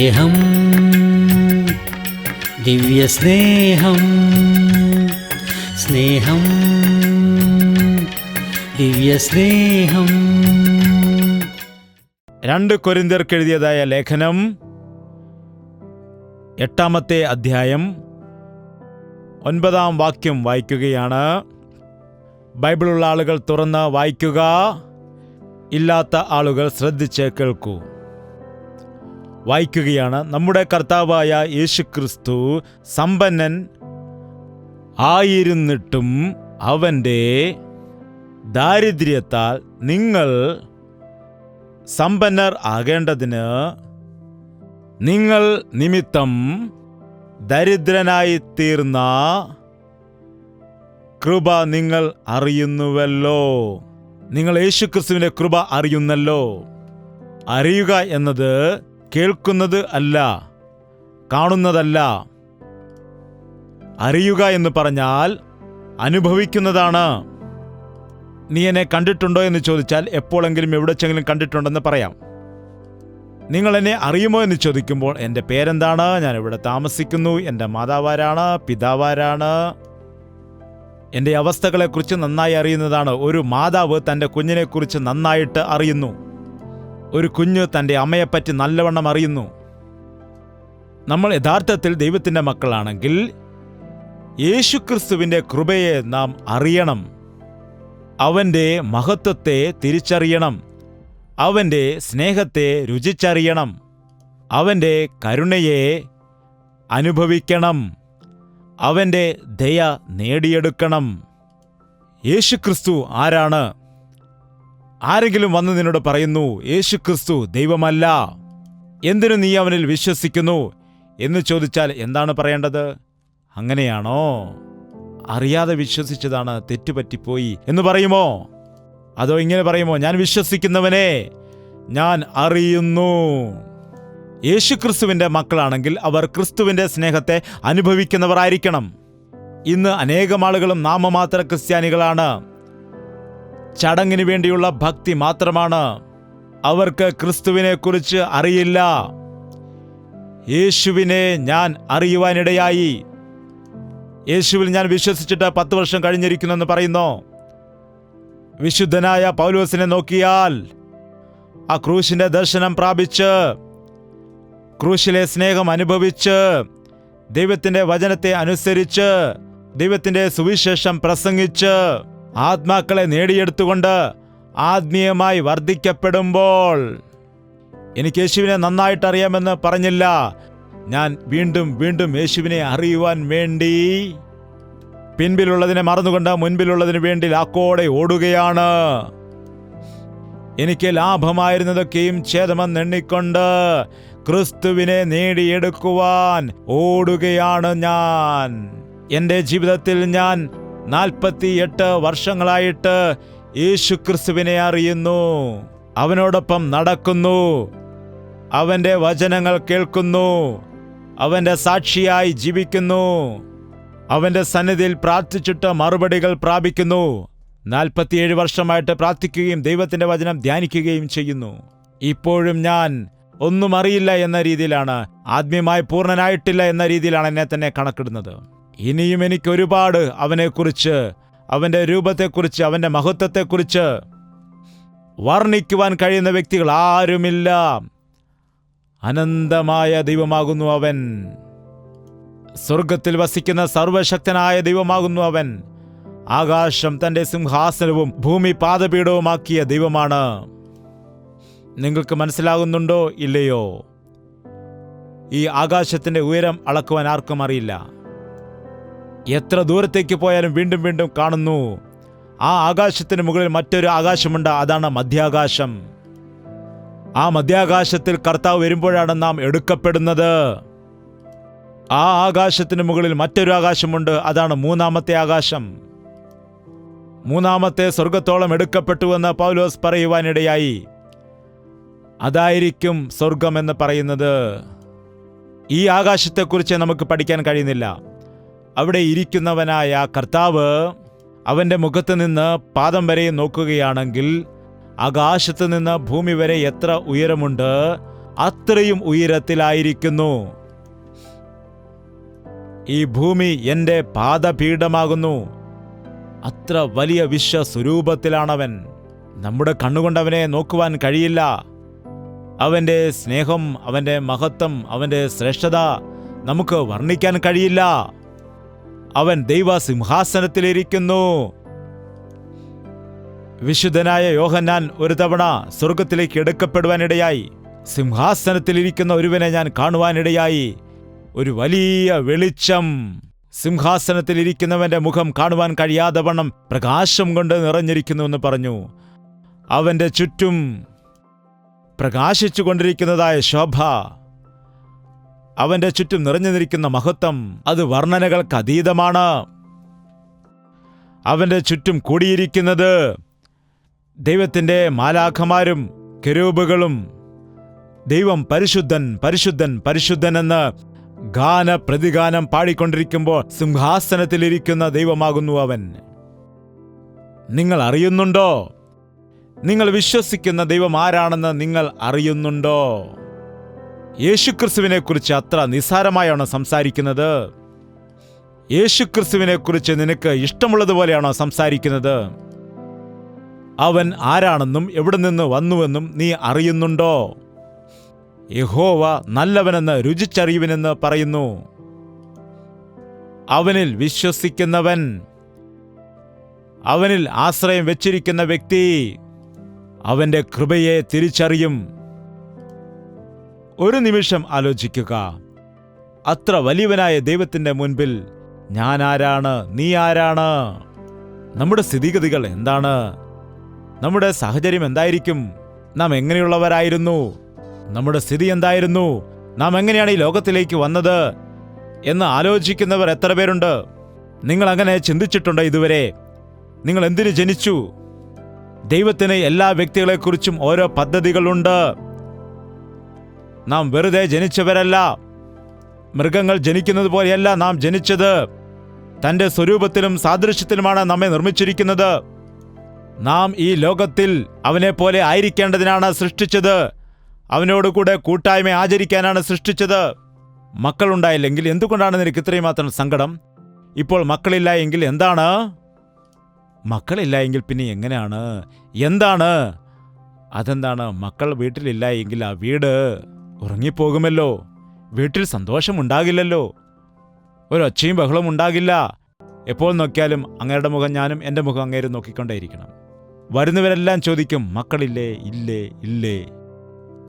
സ്നേഹം, ദിവ്യസ്നേഹം, സ്നേഹം, ദിവ്യസ്നേഹം. 2 കൊരിന്ത്യർക്ക് എഴുതിയതായ ലേഖനം 8-ാമത്തെ അധ്യായം 9-ാം വാക്യം വായിക്കുകയാണ്. ബൈബിളുള്ള ആളുകൾ തുറന്ന് വായിക്കുക, ഇല്ലാത്ത ആളുകൾ ശ്രദ്ധിച്ച് കേൾക്കൂ. വായിക്കുകയാണ്. നമ്മുടെ കർത്താവായ യേശുക്രിസ്തു സമ്പന്നൻ ആയിരുന്നിട്ടും അവൻ്റെ ദാരിദ്ര്യത്താൽ നിങ്ങൾ സമ്പന്നർ ആകേണ്ടതിന് നിങ്ങൾ നിമിത്തം ദരിദ്രനായി തീർന്ന കൃപ നിങ്ങൾ അറിയുന്നുവല്ലോ. നിങ്ങൾ യേശുക്രിസ്തുവിൻ്റെ കൃപ അറിയുന്നല്ലോ. അറിയുക എന്നത് കേൾക്കുന്നത് അല്ല, കാണുന്നതല്ല. അറിയുക എന്ന് പറഞ്ഞാൽ അനുഭവിക്കുന്നതാണ്. നീ എന്നെ കണ്ടിട്ടുണ്ടോ എന്ന് ചോദിച്ചാൽ എപ്പോഴെങ്കിലും എവിടെച്ചെങ്കിലും കണ്ടിട്ടുണ്ടെന്ന് പറയാം. നിങ്ങൾ എന്നെ അറിയുമോ എന്ന് ചോദിക്കുമ്പോൾ എൻ്റെ പേരെന്താണ്, ഞാൻ ഇവിടെ താമസിക്കുന്നു, എൻ്റെ മാതാവാരാണ്, പിതാവാരാണ്, എൻ്റെ അവസ്ഥകളെക്കുറിച്ച് നന്നായി അറിയുന്നതാണ്. ഒരു മാതാവ് തൻ്റെ കുഞ്ഞിനെക്കുറിച്ച് നന്നായിട്ട് അറിയുന്നു. ഒരു കുഞ്ഞ് തൻ്റെ അമ്മയെപ്പറ്റി നല്ലവണ്ണം അറിയുന്നു. നമ്മൾ യഥാർത്ഥത്തിൽ ദൈവത്തിൻ്റെ മക്കളാണെങ്കിൽ യേശുക്രിസ്തുവിൻ്റെ കൃപയെ നാം അറിയണം. അവൻ്റെ മഹത്വത്തെ തിരിച്ചറിയണം. അവൻ്റെ സ്നേഹത്തെ രുചിച്ചറിയണം. അവൻ്റെ കരുണയെ അനുഭവിക്കണം. അവൻ്റെ ദയ നേടിയെടുക്കണം. യേശുക്രിസ്തു ആരാണ്? ആരെങ്കിലും വന്ന് നിന്നോട് പറയുന്നു യേശുക്രിസ്തു ദൈവമല്ല, എന്തിനു നീ അവനിൽ വിശ്വസിക്കുന്നു എന്ന് ചോദിച്ചാൽ എന്താണ് പറയേണ്ടത്? അങ്ങനെയാണോ? അറിയാതെ വിശ്വസിച്ചതാണ്, തെറ്റുപറ്റിപ്പോയി എന്ന് പറയുമോ? അതോ ഇങ്ങനെ പറയുമോ, ഞാൻ വിശ്വസിക്കുന്നവനെ ഞാൻ അറിയുന്നു. യേശുക്രിസ്തുവിൻ്റെ മക്കളാണെങ്കിൽ അവർ ക്രിസ്തുവിൻ്റെ സ്നേഹത്തെ അനുഭവിക്കുന്നവരായിരിക്കണം. ഇന്ന് അനേകം ആളുകളും നാമമാത്ര ക്രിസ്ത്യാനികളാണ്. ചടങ്ങിന് വേണ്ടിയുള്ള ഭക്തി മാത്രമാണ്. അവർക്ക് ക്രിസ്തുവിനെക്കുറിച്ച് അറിയില്ല. യേശുവിനെ ഞാൻ അറിയുവാനിടയായി. യേശുവിൽ ഞാൻ വിശ്വസിച്ചിട്ട് 10 വർഷം കഴിഞ്ഞിരിക്കുന്നെന്ന് പറയുന്നു. വിശുദ്ധനായ പൗലോസിനെ നോക്കിയാൽ ആ ക്രൂശിന്റെ ദർശനം പ്രാപിച്ച്, ക്രൂശിലെ സ്നേഹം അനുഭവിച്ച്, ദൈവത്തിൻ്റെ വചനത്തെ അനുസരിച്ച്, ദൈവത്തിൻ്റെ സുവിശേഷം പ്രസംഗിച്ച്, ആത്മാക്കളെ നേടിയെടുത്തുകൊണ്ട് ആത്മീയമായി വർദ്ധിക്കപ്പെടുമ്പോൾ, എനിക്ക് യേശുവിനെ നന്നായിട്ട് അറിയാമെന്ന് പറഞ്ഞില്ല, ഞാൻ വീണ്ടും വീണ്ടും യേശുവിനെ അറിയുവാൻ വേണ്ടി പിൻപിലുള്ളതിനെ മറന്നുകൊണ്ട് മുൻപിലുള്ളതിനു വേണ്ടി ലാക്കോടെ ഓടുകയാണ്. എനിക്ക് ലാഭമായിരുന്നതൊക്കെയും ഛേദമെന്നെണ്ണിക്കൊണ്ട് ക്രിസ്തുവിനെ നേടിയെടുക്കുവാൻ ഓടുകയാണ് ഞാൻ. എൻ്റെ ജീവിതത്തിൽ ഞാൻ 48 വർഷങ്ങളായിട്ട് യേശുക്രിസ്തുവിനെ അറിയുന്നു. അവനോടൊപ്പം നടക്കുന്നു. അവൻ്റെ വചനങ്ങൾ കേൾക്കുന്നു. അവൻ്റെ സാക്ഷിയായി ജീവിക്കുന്നു. അവൻ്റെ സന്നിധിയിൽ പ്രാർത്ഥിച്ചിട്ട് മറുപടികൾ പ്രാപിക്കുന്നു. 47 വർഷമായിട്ട് പ്രാർത്ഥിക്കുകയും ദൈവത്തിൻ്റെ വചനം ധ്യാനിക്കുകയും ചെയ്യുന്നു. ഇപ്പോഴും ഞാൻ ഒന്നും അറിയില്ല എന്ന രീതിയിലാണ്, ആത്മീയമായി പൂർണ്ണനായിട്ടില്ല എന്ന രീതിയിലാണ് എന്നെ തന്നെ കണക്കിടുന്നത്. ഇനിയും എനിക്ക് ഒരുപാട് അവനെക്കുറിച്ച്, അവൻ്റെ രൂപത്തെക്കുറിച്ച്, അവൻ്റെ മഹത്വത്തെക്കുറിച്ച് വർണ്ണിക്കുവാൻ കഴിയുന്ന വ്യക്തികൾ ആരുമില്ല. അനന്തമായ ദൈവമാകുന്നു അവൻ. സ്വർഗത്തിൽ വസിക്കുന്ന സർവശക്തനായ ദൈവമാകുന്നു അവൻ. ആകാശം തൻ്റെ സിംഹാസനവും ഭൂമി പാദപീഠവുമാക്കിയ ദൈവമാണ്. നിങ്ങൾക്ക് മനസ്സിലാകുന്നുണ്ടോ ഇല്ലയോ? ഈ ആകാശത്തിൻ്റെ ഉയരം അളക്കുവാൻ ആർക്കും അറിയില്ല. എത്ര ദൂരത്തേക്ക് പോയാലും വീണ്ടും വീണ്ടും കാണുന്നു. ആ ആകാശത്തിന് മുകളിൽ മറ്റൊരു ആകാശമുണ്ട്, അതാണ് മധ്യാകാശം. ആ മധ്യാകാശത്തിൽ കർത്താവ് വരുമ്പോഴാണ് നാം എടുക്കപ്പെടുന്നത്. ആ ആകാശത്തിന് മുകളിൽ മറ്റൊരു ആകാശമുണ്ട്, അതാണ് 3-ാമത്തെ ആകാശം. 3-ാമത്തെ സ്വർഗത്തോളം എടുക്കപ്പെട്ടുവെന്ന് പൗലോസ് പറയുവാനിടയായി. അതായിരിക്കും സ്വർഗം എന്ന് പറയുന്നത്. ഈ ആകാശത്തെക്കുറിച്ച് നമുക്ക് പഠിക്കാൻ കഴിയുന്നില്ല. അവിടെ ഇരിക്കുന്നവനായ കർത്താവ് അവൻ്റെ മുഖത്ത് നിന്ന് പാദം വരെ നോക്കുകയാണെങ്കിൽ ആകാശത്ത് നിന്ന് ഭൂമി വരെ എത്ര ഉയരമുണ്ട്, അത്രയും ഉയരത്തിലായിരിക്കുന്നു. ഈ ഭൂമി എൻ്റെ പാദപീഠമാകുന്നു. അത്ര വലിയ വിശ്വസ്വരൂപത്തിലാണവൻ. നമ്മുടെ കണ്ണുകൊണ്ട് അവനെ നോക്കുവാൻ കഴിയില്ല. അവൻ്റെ സ്നേഹം, അവൻ്റെ മഹത്വം, അവൻ്റെ ശ്രേഷ്ഠത നമുക്ക് വർണ്ണിക്കാൻ കഴിയില്ല. അവൻ ദൈവസിംഹാസനത്തിലിരിക്കുന്നു. വിശുദ്ധനായ യോഹന്നാൻ ഒരു തവണ സ്വർഗത്തിലേക്ക് എടുക്കപ്പെടുവാനിടയായി. സിംഹാസനത്തിലിരിക്കുന്ന ഒരുവനെ ഞാൻ കാണുവാനിടയായി. ഒരു വലിയ വെളിച്ചം സിംഹാസനത്തിലിരിക്കുന്നവന്റെ മുഖം കാണുവാൻ കഴിയാതെ വണ്ണം പ്രകാശം കൊണ്ട് നിറഞ്ഞിരിക്കുന്നുവെന്ന് പറഞ്ഞു. അവന്റെ ചുറ്റും പ്രകാശിച്ചു കൊണ്ടിരിക്കുന്നതായ ശോഭ, അവന്റെ ചുറ്റും നിറഞ്ഞു നിൽക്കുന്ന മഹത്വം, അത് വർണ്ണനകൾക്ക് അതീതമാണ്. അവന്റെ ചുറ്റും കൂടിയിരിക്കുന്നത് ദൈവത്തിൻ്റെ മാലാഖമാരും കെരൂബുകളും. ദൈവം പരിശുദ്ധൻ പരിശുദ്ധൻ പരിശുദ്ധൻ എന്ന് ഗാനപ്രതിഗാനം പാടിക്കൊണ്ടിരിക്കുമ്പോൾ സിംഹാസനത്തിലിരിക്കുന്ന ദൈവമാകുന്നു അവൻ. നിങ്ങൾ അറിയുന്നുണ്ടോ? നിങ്ങൾ വിശ്വസിക്കുന്ന ദൈവം ആരാണെന്ന് നിങ്ങൾ അറിയുന്നുണ്ടോ? യേശുക്രിസ്തുവിനെ കുറിച്ച് അത്ര നിസ്സാരമായാണോ സംസാരിക്കുന്നത്? യേശുക്രിസ്തുവിനെ കുറിച്ച് നിനക്ക് ഇഷ്ടമുള്ളതുപോലെയാണോ സംസാരിക്കുന്നത്? അവൻ ആരാണെന്നും എവിടെ നിന്ന് വന്നുവെന്നും നീ അറിയുന്നുണ്ടോ? യഹോവ നല്ലവനെന്ന് രുചിച്ചറിയുവിനെന്ന് പറയുന്നു. അവനിൽ വിശ്വസിക്കുന്നവൻ, അവനിൽ ആശ്രയം വെച്ചിരിക്കുന്ന വ്യക്തി അവന്റെ കൃപയെ തിരിച്ചറിയും. ഒരു നിമിഷം ആലോചിക്കുക. അത്ര വലിയവനായ ദൈവത്തിൻ്റെ മുൻപിൽ ഞാൻ ആരാണ്? നീ ആരാണ്? നമ്മുടെ സ്ഥിതിഗതികൾ എന്താണ്? നമ്മുടെ സാഹചര്യം എന്തായിരിക്കും? നാം എങ്ങനെയുള്ളവരായിരുന്നു? നമ്മുടെ സ്ഥിതി എന്തായിരുന്നു? നാം എങ്ങനെയാണ് ഈ ലോകത്തിലേക്ക് വന്നത് എന്ന് ആലോചിക്കുന്നവർ എത്ര പേരുണ്ട്? നിങ്ങൾ അങ്ങനെ ചിന്തിച്ചിട്ടുണ്ടോ ഇതുവരെ? നിങ്ങൾ എന്തിനു ജനിച്ചു? ദൈവത്തിന് എല്ലാ വ്യക്തികളെക്കുറിച്ചും ഓരോ പദ്ധതികളുണ്ട്. നാം വെറുതെ ജനിച്ചവരല്ല. മൃഗങ്ങൾ ജനിക്കുന്നത് പോലെയല്ല നാം ജനിച്ചത്. തൻ്റെ സ്വരൂപത്തിലും സാദൃശ്യത്തിലുമാണ് നമ്മെ നിർമ്മിച്ചിരിക്കുന്നത്. നാം ഈ ലോകത്തിൽ അവനെപ്പോലെ ആയിരിക്കേണ്ടതിനാണ് സൃഷ്ടിച്ചത്. അവനോടുകൂടെ കൂട്ടായ്മ ആചരിക്കാനാണ് സൃഷ്ടിച്ചത്. മക്കളുണ്ടായില്ലെങ്കിൽ എന്തുകൊണ്ടാണ് നിനക്ക് ഇത്രയും മാത്രം സങ്കടം? ഇപ്പോൾ മക്കളില്ല എങ്കിൽ എന്താണ്? മക്കളില്ല എങ്കിൽ പിന്നെ എങ്ങനെയാണ്? എന്താണ്? അതെന്താണ്? മക്കൾ വീട്ടിലില്ല എങ്കിൽ ആ വീട് ഉറങ്ങിപ്പോകുമല്ലോ. വീട്ടിൽ സന്തോഷമുണ്ടാകില്ലല്ലോ. ഒരൊച്ചയും ബഹളവും ഉണ്ടാകില്ല. എപ്പോൾ നോക്കിയാലും അങ്ങയുടെ മുഖം ഞാനും എൻ്റെ മുഖം അങ്ങേരും നോക്കിക്കൊണ്ടേയിരിക്കണം. വരുന്നവരെല്ലാം ചോദിക്കും, മക്കളില്ലേ? ഇല്ലേ ഇല്ലേ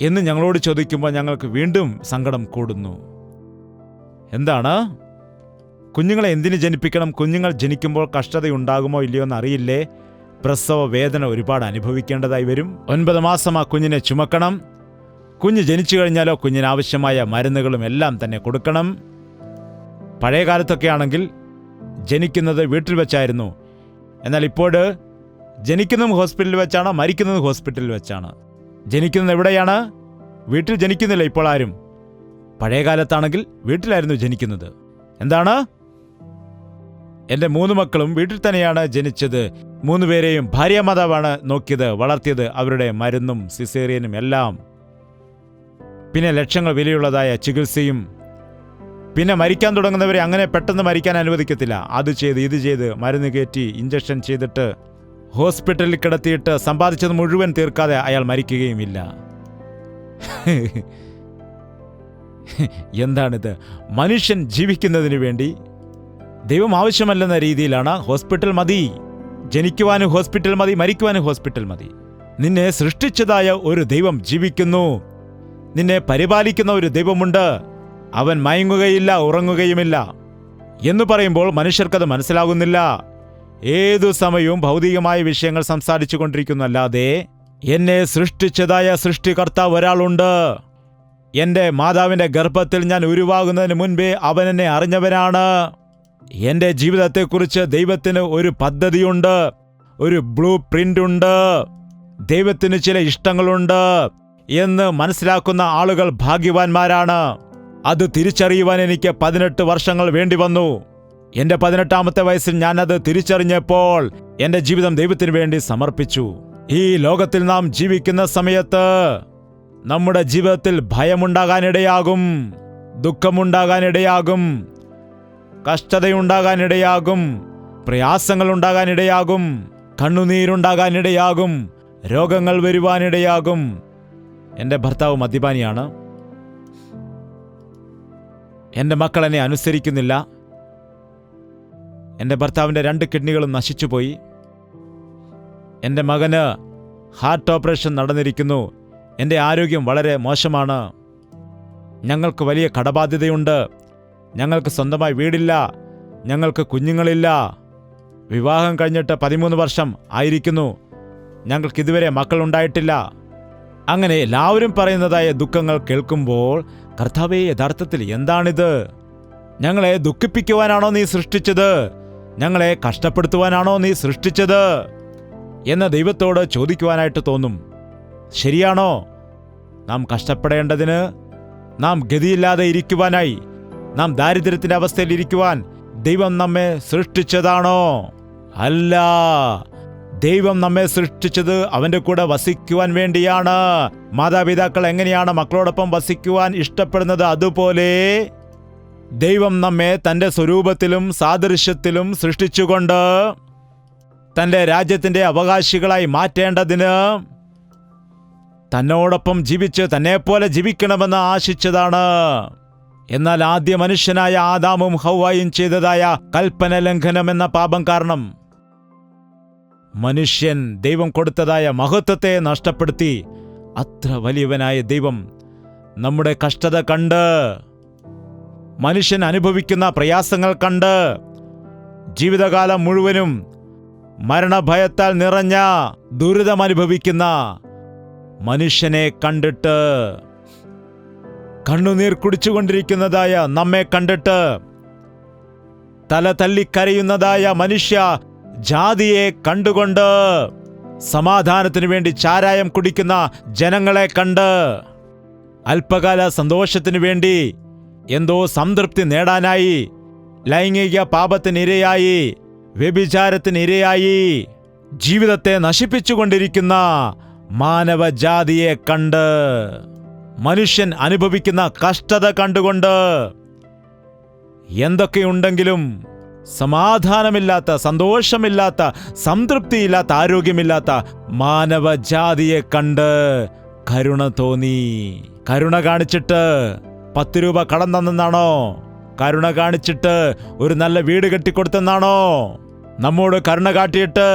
എന്ന് ഞങ്ങളോട് ചോദിക്കുമ്പോൾ ഞങ്ങൾക്ക് വീണ്ടും സങ്കടം കൂടുന്നു. എന്താണ്? കുഞ്ഞുങ്ങളെ എന്തിനു ജനിപ്പിക്കണം? കുഞ്ഞുങ്ങൾ ജനിക്കുമ്പോൾ കഷ്ടതയുണ്ടാകുമോ ഇല്ലയോ എന്ന് അറിയില്ലേ? പ്രസവ വേദന ഒരുപാട് അനുഭവിക്കേണ്ടതായി വരും. 9 മാസം ആ കുഞ്ഞിനെ ചുമക്കണം. കുഞ്ഞ് ജനിച്ചു കഴിഞ്ഞാലോ കുഞ്ഞിനാവശ്യമായ മരുന്നുകളും എല്ലാം തന്നെ കൊടുക്കണം. പഴയ കാലത്തൊക്കെ ആണെങ്കിൽ ജനിക്കുന്നത് വീട്ടിൽ വെച്ചായിരുന്നു. എന്നാൽ ഇപ്പോൾ ജനിക്കുന്നതും ഹോസ്പിറ്റലിൽ വെച്ചാണ്, മരിക്കുന്നതും ഹോസ്പിറ്റലിൽ വെച്ചാണ്. ജനിക്കുന്നത് എവിടെയാണ്? വീട്ടിൽ ജനിക്കുന്നില്ല ഇപ്പോൾ ആരും. പഴയ കാലത്താണെങ്കിൽ വീട്ടിലായിരുന്നു ജനിക്കുന്നത്. എന്താണ്? എൻ്റെ 3 മക്കളും വീട്ടിൽ തന്നെയാണ് ജനിച്ചത്. 3 പേരെയും ഭാര്യാമാതാവാണ് നോക്കിയത്, വളർത്തിയത്. അവരുടെ മരുന്നും സിസേറിയനും എല്ലാം. പിന്നെ ലക്ഷങ്ങൾ വിലയുള്ളതായ ചികിത്സയും. പിന്നെ മരിക്കാൻ തുടങ്ങുന്നവരെ അങ്ങനെ പെട്ടെന്ന് മരിക്കാൻ അനുവദിക്കത്തില്ല. അത് ചെയ്ത് ഇത് ചെയ്ത് മരുന്ന് കയറ്റി ഇഞ്ചക്ഷൻ ചെയ്തിട്ട് ഹോസ്പിറ്റലിൽ കിടത്തിയിട്ട് സമ്പാദിച്ചത് മുഴുവൻ തീർക്കാതെ അയാൾ മരിക്കുകയുമില്ല. എന്താണിത്? മനുഷ്യൻ ജീവിക്കുന്നതിന് വേണ്ടി ദൈവം ആവശ്യമല്ലെന്ന രീതിയിലാണ് ഹോസ്പിറ്റൽ മതി. ജനിക്കുവാനും ഹോസ്പിറ്റൽ മതി, മരിക്കുവാനും ഹോസ്പിറ്റൽ മതി. നിന്നെ സൃഷ്ടിച്ചതായ ഒരു ദൈവം ജീവിക്കുന്നു. നിന്നെ പരിപാലിക്കുന്ന ഒരു ദൈവമുണ്ട്. അവൻ മയങ്ങുകയില്ല, ഉറങ്ങുകയുമില്ല എന്ന് പറയുമ്പോൾ മനുഷ്യർക്കത് മനസ്സിലാകുന്നില്ല. ഏതു സമയവും ഭൗതികമായ വിഷയങ്ങൾ സംസാരിച്ചു കൊണ്ടിരിക്കുന്നല്ലാതെ എന്നെ സൃഷ്ടിച്ചതായ സൃഷ്ടികർത്താവ് ഒരാളുണ്ട്. എൻ്റെ മാതാവിൻ്റെ ഗർഭത്തിൽ ഞാൻ ഉരുവാകുന്നതിന് മുൻപേ അവൻ എന്നെ അറിഞ്ഞവനാണ്. എൻ്റെ ജീവിതത്തെക്കുറിച്ച് ദൈവത്തിന് ഒരു പദ്ധതിയുണ്ട്, ഒരു ബ്ലൂ പ്രിന്റ് ഉണ്ട്. ദൈവത്തിന് ചില ഇഷ്ടങ്ങളുണ്ട് എന്ന് മനസ്സിലാക്കുന്ന ആളുകൾ ഭാഗ്യവാന്മാരാണ്. അത് തിരിച്ചറിയുവാൻ എനിക്ക് 18 വർഷങ്ങൾ വേണ്ടി വന്നു. എൻ്റെ 18ാമത്തെ വയസ്സിൽ ഞാനത് തിരിച്ചറിഞ്ഞപ്പോൾ എൻ്റെ ജീവിതം ദൈവത്തിന് വേണ്ടി സമർപ്പിച്ചു. ഈ ലോകത്തിൽ നാം ജീവിക്കുന്ന സമയത്ത് നമ്മുടെ ജീവിതത്തിൽ ഭയമുണ്ടാകാനിടയാകും, ദുഃഖമുണ്ടാകാനിടയാകും, കഷ്ടതയുണ്ടാകാനിടയാകും, പ്രയാസങ്ങൾ ഉണ്ടാകാനിടയാകും, കണ്ണുനീരുണ്ടാകാനിടയാകും, രോഗങ്ങൾ വരുവാനിടയാകും. എൻ്റെ ഭർത്താവ് മദ്യപാനിയാണ്, എൻ്റെ മക്കൾ എന്നെ അനുസരിക്കുന്നില്ല, എൻ്റെ ഭർത്താവിൻ്റെ 2 കിഡ്നികളും നശിച്ചുപോയി, എൻ്റെ മകന് ഹാർട്ട് ഓപ്പറേഷൻ നടന്നിരിക്കുന്നു, എൻ്റെ ആരോഗ്യം വളരെ മോശമാണ്, ഞങ്ങൾക്ക് വലിയ കടബാധ്യതയുണ്ട്, ഞങ്ങൾക്ക് സ്വന്തമായി വീടില്ല, ഞങ്ങൾക്ക് കുഞ്ഞുങ്ങളില്ല, വിവാഹം കഴിഞ്ഞിട്ട് 13 വർഷം ആയിരിക്കുന്നു, ഞങ്ങൾക്കിതുവരെ മക്കളുണ്ടായിട്ടില്ല. അങ്ങനെ എല്ലാവരും പറയുന്നതായ ദുഃഖങ്ങൾ കേൾക്കുമ്പോൾ, കർത്താവേ, യഥാർത്ഥത്തിൽ എന്താണിത്? ഞങ്ങളെ ദുഃഖിപ്പിക്കുവാനാണോ നീ സൃഷ്ടിച്ചത്? ഞങ്ങളെ കഷ്ടപ്പെടുത്തുവാനാണോ നീ സൃഷ്ടിച്ചത് എന്ന് ദൈവത്തോട് ചോദിക്കുവാനായിട്ട് തോന്നും. ശരിയാണോ? നാം കഷ്ടപ്പെടേണ്ടതിന്, നാം ഗതിയില്ലാതെ ഇരിക്കുവാനായി, നാം ദാരിദ്ര്യത്തിൻ്റെ അവസ്ഥയിൽ ഇരിക്കുവാൻ ദൈവം നമ്മെ സൃഷ്ടിച്ചതാണോ? അല്ല. ദൈവം നമ്മെ സൃഷ്ടിച്ചത് അവൻ്റെ കൂടെ വസിക്കുവാൻ വേണ്ടിയാണ്. മാതാപിതാക്കൾ എങ്ങനെയാണ് മക്കളോടൊപ്പം വസിക്കുവാൻ ഇഷ്ടപ്പെടുന്നത്, അതുപോലെ ദൈവം നമ്മെ തൻ്റെ സ്വരൂപത്തിലും സാദൃശ്യത്തിലും സൃഷ്ടിച്ചുകൊണ്ട് തൻ്റെ രാജ്യത്തിൻ്റെ അവകാശികളായി മാറ്റേണ്ടതിന്, തന്നോടൊപ്പം ജീവിച്ച് തന്നെപ്പോലെ ജീവിക്കണമെന്ന് ആശിച്ചതാണ്. എന്നാൽ ആദ്യ മനുഷ്യനായ ആദാമും ഹൗവായും ചെയ്തതായ കൽപ്പന ലംഘനം എന്ന പാപം കാരണം മനുഷ്യൻ ദൈവം കൊടുത്തതായ മഹത്വത്തെ നഷ്ടപ്പെടുത്തി. അത്ര വലിയവനായ ദൈവം നമ്മുടെ കഷ്ടത കണ്ട്, മനുഷ്യൻ അനുഭവിക്കുന്ന പ്രയാസങ്ങൾ കണ്ട്, ജീവിതകാലം മുഴുവനും മരണഭയത്താൽ നിറഞ്ഞ ദുരിതമനുഭവിക്കുന്ന മനുഷ്യനെ കണ്ടിട്ട്, കണ്ണുനീർ കുടിച്ചുകൊണ്ടിരിക്കുന്നതായ നമ്മെ കണ്ടിട്ട്, തല തല്ലിക്കരയുന്നതായ മനുഷ്യ ജാതിയെ കണ്ടുകൊണ്ട്, സമാധാനത്തിനു വേണ്ടി ചാരായം കുടിക്കുന്ന ജനങ്ങളെ കണ്ട്, അല്പകാല സന്തോഷത്തിനു വേണ്ടി എന്തോ സംതൃപ്തി നേടാനായി ലൈംഗിക പാപത്തിനിരയായി, വ്യഭിചാരത്തിനിരയായി ജീവിതത്തെ നശിപ്പിച്ചുകൊണ്ടിരിക്കുന്ന മാനവജാതിയെ കണ്ട്, മനുഷ്യൻ അനുഭവിക്കുന്ന കഷ്ടത കണ്ടുകൊണ്ട്, എന്തൊക്കെയുണ്ടെങ്കിലും സമാധാനമില്ലാത്ത, സന്തോഷമില്ലാത്ത, സംതൃപ്തിയില്ലാത്ത, ആരോഗ്യമില്ലാത്ത മാനവജാതിയെ കണ്ട് കരുണ തോന്നി. കരുണ കാണിച്ചിട്ട് 10 രൂപ കടം തന്നെന്നാണോ? കരുണ കാണിച്ചിട്ട് ഒരു നല്ല വീട് കെട്ടിക്കൊടുത്തെന്നാണോ? നമ്മോട് കരുണ കാട്ടിയിട്ട്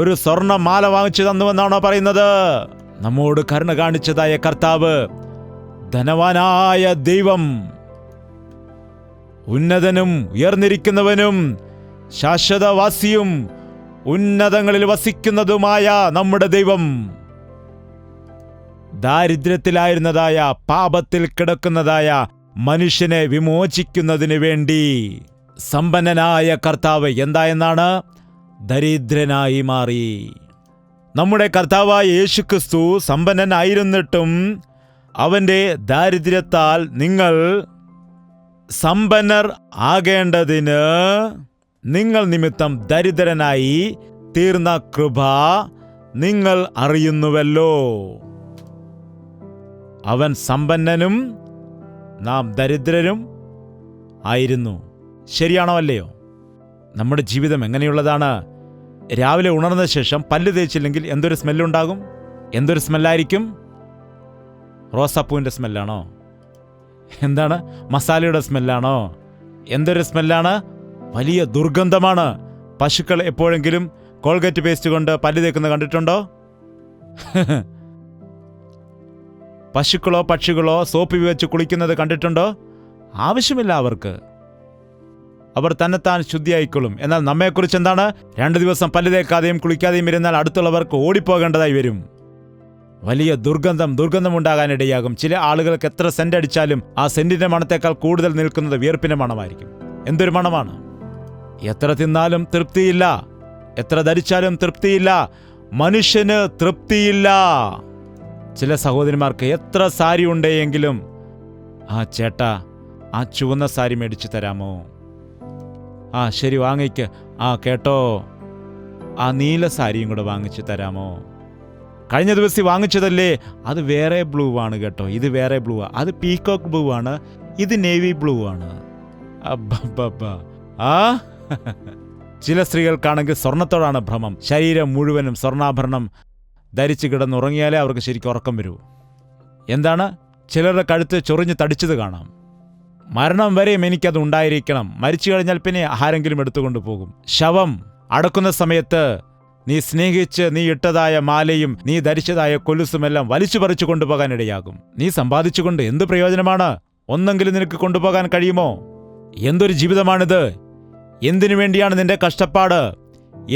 ഒരു സ്വർണ്ണ മാല വാങ്ങിച്ചു തന്നുവെന്നാണോ പറയുന്നത്? നമ്മോട് കരുണ കാണിച്ചതായ കർത്താവ്, ധനവാനായ ദൈവം, ഉന്നതനും ഉയർന്നിരിക്കുന്നവനും ശാശ്വതവാസിയും ഉന്നതങ്ങളിൽ വസിക്കുന്നതുമായ നമ്മുടെ ദൈവം, ദാരിദ്ര്യത്തിലായിരുന്നതായ, പാപത്തിൽ കിടക്കുന്നതായ മനുഷ്യനെ വിമോചിക്കുന്നതിന് വേണ്ടി സമ്പന്നനായ കർത്താവ് എന്തായെന്നാണ്? ദരിദ്രനായി മാറി. നമ്മുടെ കർത്താവായ യേശുക്രിസ്തു സമ്പന്നനായിരുന്നിട്ടും അവൻ്റെ ദാരിദ്ര്യത്താൽ നിങ്ങൾ സമ്പന്നർ ആകേണ്ടതിന് നിങ്ങൾ നിമിത്തം ദരിദ്രനായി തീർന്ന കൃപ നിങ്ങൾ അറിയുന്നുവല്ലോ. അവൻ സമ്പന്നനും നാം ദരിദ്രരും ആയിരുന്നു. ശരിയാണോ അല്ലയോ? നമ്മുടെ ജീവിതം എങ്ങനെയുള്ളതാണ്? രാവിലെ ഉണർന്ന ശേഷം പല്ല് തേച്ചില്ലെങ്കിൽ എന്തൊരു സ്മെല്ലുണ്ടാകും? എന്തൊരു സ്മെല്ലായിരിക്കും? റോസാപ്പൂവിൻ്റെ സ്മെല്ലാണോ? എന്താണ്? മസാലയുടെ സ്മെല്ലാണോ? എന്തൊരു സ്മെല്ലാണ്? വലിയ ദുർഗന്ധമാണ്. പശുക്കൾ എപ്പോഴെങ്കിലും കോൾഗേറ്റ് പേസ്റ്റ് കൊണ്ട് പല്ല് തേക്കുന്നത് കണ്ടിട്ടുണ്ടോ? പശുക്കളോ പക്ഷികളോ സോപ്പ് വെച്ച് കുളിക്കുന്നത് കണ്ടിട്ടുണ്ടോ? ആവശ്യമില്ല അവർക്ക്. അവർ തന്നെത്താൻ ശുദ്ധിയായിക്കൊള്ളും. എന്നാൽ നമ്മെക്കുറിച്ച് എന്താണ്? 2 ദിവസം പല്ല് തേക്കാതെയും കുളിക്കാതെയും ഇരുന്നാൽ അടുത്തുള്ളവർക്ക് ഓടിപ്പോകേണ്ടതായി വരും. വലിയ ദുർഗന്ധമുണ്ടാകാനിടയാകും. ചില ആളുകൾക്ക് എത്ര സെന്റ് അടിച്ചാലും ആ സെന്റിന്റെ മണത്തേക്കാൾ കൂടുതൽ നിൽക്കുന്നത് വിയർപ്പിന്റെ മണമായിരിക്കും. എന്തൊരു മണമാണ്! എത്ര തിന്നാലും തൃപ്തിയില്ല, എത്ര ധരിച്ചാലും തൃപ്തിയില്ല, മനുഷ്യന് തൃപ്തിയില്ല. ചില സഹോദരിമാർക്ക് എത്ര സാരി ഉണ്ടെങ്കിലും, ആ ചേട്ടാ, ആ ചുവന്ന സാരി മേടിച്ചു തരാമോ? ആ ശരി, വാങ്ങിക്ക്. ആ കേട്ടോ, ആ നീല സാരിയും കൂടെ വാങ്ങിച്ചു തരാമോ? കഴിഞ്ഞ ദിവസം വാങ്ങിച്ചതല്ലേ, അത് വേറെ ബ്ലൂ ആണ് കേട്ടോ, ഇത് വേറെ ബ്ലൂ ആണ്, അത് പീകോക്ക് ബ്ലൂ ആണ്, ഇത് നേവി ബ്ലൂ ആണ്. ആ ചില സ്ത്രീകൾക്കാണെങ്കിൽ സ്വർണത്തോടാണ് ഭ്രമം. ശരീരം മുഴുവനും സ്വർണ്ണാഭരണം ധരിച്ച് കിടന്നുറങ്ങിയാലേ അവർക്ക് ശരിക്കും ഉറക്കം വരൂ. എന്താണ്, ചിലരുടെ കഴുത്ത് ചൊറിഞ്ഞ് തടിച്ചത് കാണാം. മരണം വരെയും എനിക്കത് ഉണ്ടായിരിക്കണം, മരിച്ചു കഴിഞ്ഞാൽ പിന്നെ ആരെങ്കിലും എടുത്തുകൊണ്ട് പോകും. ശവം അടക്കുന്ന സമയത്ത് നീ സ്നേഹിച്ച് നീ ഇട്ടതായ മാലയും നീ ധരിച്ചതായ കൊലുസുമെല്ലാം വലിച്ചു പറിച്ചു കൊണ്ടുപോകാനിടയാകും. നീ സമ്പാദിച്ചുകൊണ്ട് എന്ത് പ്രയോജനമാണ്? ഒന്നെങ്കിലും നിനക്ക് കൊണ്ടുപോകാൻ കഴിയുമോ? എന്തൊരു ജീവിതമാണിത്? എന്തിനു വേണ്ടിയാണ് നിന്റെ കഷ്ടപ്പാട്?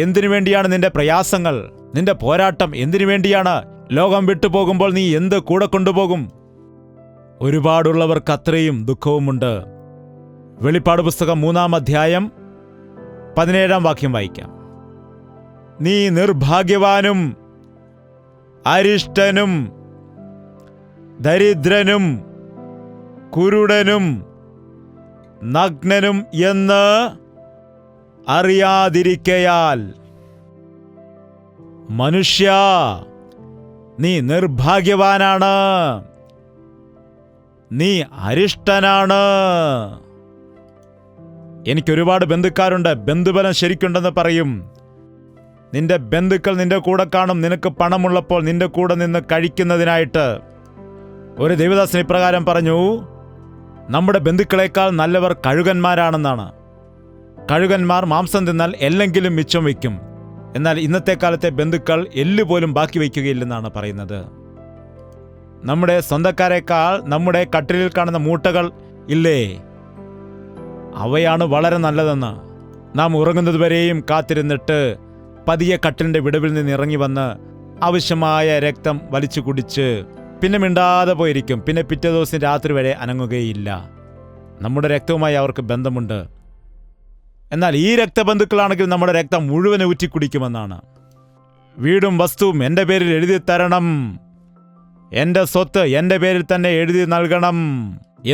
എന്തിനു വേണ്ടിയാണ് നിന്റെ പ്രയാസങ്ങൾ, നിന്റെ പോരാട്ടം എന്തിനു വേണ്ടിയാണ്? ലോകം വിട്ടുപോകുമ്പോൾ നീ എന്ത് കൂടെ കൊണ്ടുപോകും? ഒരുപാടുള്ളവർക്ക് അത്രയും ദുഃഖവുമുണ്ട്. വെളിപ്പാട് പുസ്തകം 3-ാം അധ്യായം 17-ാം വാക്യം വായിക്കാം. നീ നിർഭാഗ്യവാനും അരിഷ്ടനും ദരിദ്രനും കുരുടനും നഗ്നനും എന്ന് അറിയാതിരിക്കയാൽ. മനുഷ്യ, നീ നിർഭാഗ്യവാനാണ്, നീ അരിഷ്ടനാണ്. എനിക്കൊരുപാട് ബന്ധുക്കാരുണ്ട്, ബന്ധുബലം ശരിക്കുണ്ടെന്ന് പറയും. നിന്റെ ബന്ധുക്കൾ നിന്റെ കൂടെ കാണും, നിനക്ക് പണമുള്ളപ്പോൾ നിന്റെ കൂടെ നിന്ന് കഴിക്കുന്നതിനായിട്ട്. ഒരു ദൈവദാസൻ ഇപ്രകാരം പറഞ്ഞു, നമ്മുടെ ബന്ധുക്കളെക്കാൾ നല്ലവർ കഴുകന്മാരാണെന്നാണ്. കഴുകന്മാർ മാംസം തിന്നാൽ എല്ലെങ്കിലും മിച്ചം വയ്ക്കും, എന്നാൽ ഇന്നത്തെ കാലത്തെ ബന്ധുക്കൾ എല്ലുപോലും ബാക്കി വയ്ക്കുകയില്ലെന്നാണ് പറയുന്നത്. നമ്മുടെ സ്വന്തക്കാരെക്കാൾ നമ്മുടെ കട്ടിലിൽ കാണുന്ന മൂട്ടകൾ ഇല്ലേ, അവയാണ് വളരെ നല്ലതെന്ന്. നാം ഉറങ്ങുന്നതുവരെയും കാത്തിരുന്നിട്ട് പതിയെ കട്ടിലിൻ്റെ വിടവിൽ നിന്ന് ഇറങ്ങി വന്ന് ആവശ്യമായ രക്തം വലിച്ചു കുടിച്ച് പിന്നെ മിണ്ടാതെ പോയിരിക്കും. പിന്നെ പിറ്റേ ദിവസം രാത്രി വരെ അനങ്ങുകയില്ല. നമ്മുടെ രക്തവുമായി അവർക്ക് ബന്ധമുണ്ട്. എന്നാൽ ഈ രക്തബന്ധുക്കളാണെങ്കിൽ നമ്മുടെ രക്തം മുഴുവൻ ഊറ്റിക്കുടിക്കുമെന്നാണ്. വീടും വസ്തുവും എൻ്റെ പേരിൽ എഴുതി തരണം, എൻ്റെ സ്വത്ത് എൻ്റെ പേരിൽ തന്നെ എഴുതി നൽകണം